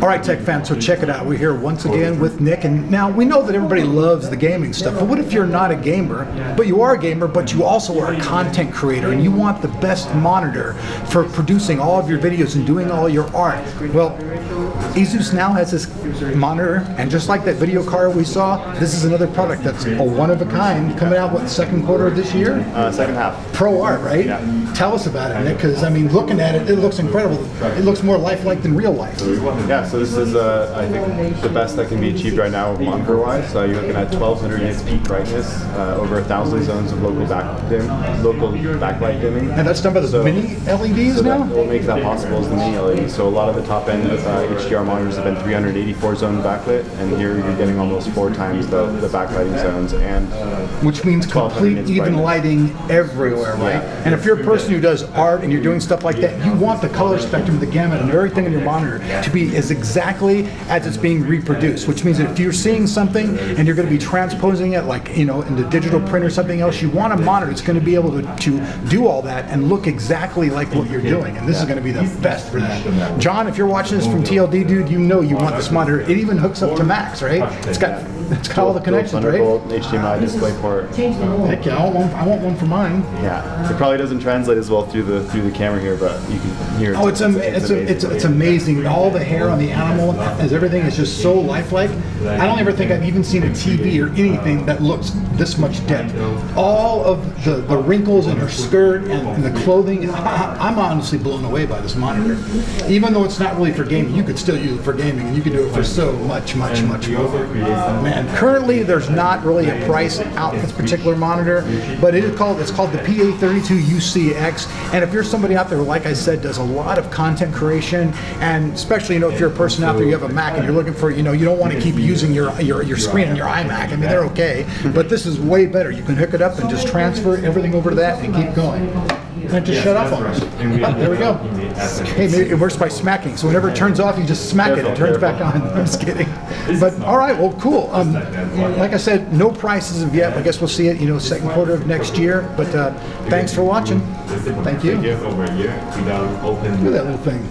All right, tech fans, so check it out. We're here once again with Nick, and now we know that everybody loves the gaming stuff, but what if you're not a gamer, but you are a gamer, but you also are a content creator, and you want the best monitor for producing all of your videos and doing all your art? Well, ASUS now has this monitor, and just like that video card we saw, this is another product that's a one-of-a-kind, coming out, what, second quarter of this year? Second half. Pro art, right? Yeah. Tell us about it, Nick, because, I mean, looking at it, it looks incredible. It looks more lifelike than real life. Yeah, so this is, I think, the best that can be achieved right now monitor-wise. So you're looking at 1200 nits peak brightness, over 1,000 zones of local backlight dimming. And that's done by the mini LEDs now? What makes that possible is the mini LED. So a lot of the top-end HDR monitors have been 384 zone backlit, and here you're getting almost 4 times the backlighting zones, and which means complete even lighting everywhere, right? Yeah. And if you're a person who does art and you're doing stuff like that, you want the color spectrum, the gamut, and everything in your monitor to be as exactly as it's being reproduced. Which means that if you're seeing something and you're going to be transposing it, like in the digital print or something else, you want a monitor that's going to be able to do all that and look exactly like what you're doing. And this is going to be the best for that. John, if you're watching this from TLD, dude, you know you want this monitor. It even hooks up to Max, right? It's got all the connections, right? HDMI display port. Heck yeah, I want one for mine. Yeah, it probably doesn't translate as well through the camera here, but you can hear it. Oh, it's amazing. All the hair on the animal, as everything is just so lifelike. I don't ever think I've even seen a TV or anything that looks this much depth. All of the wrinkles in her skirt and the clothing. I'm honestly blown away by this monitor. Even though it's not really for gaming, you could still use it for gaming, and you can do it for so much more. Man, currently there's not really a price out for this particular monitor, but it's called the PA32UCX. And if you're somebody out there who, like I said, does a lot of content creation, and especially if you're a person out there, you have a Mac and you're looking for, you don't want to keep using your screen on your iMac. I mean, they're okay, but this is way better. You can hook it up and just transfer everything over to that and keep going. And it just shut off on us. Oh, there we go. Hey, maybe it works by smacking. So whenever it turns off, you just smack it. It turns back on. I'm just kidding. But all right, well, cool. Like I said, no prices of yet. I guess we'll see it, second quarter of next year. But thanks for watching. Thank you. Look at that little thing.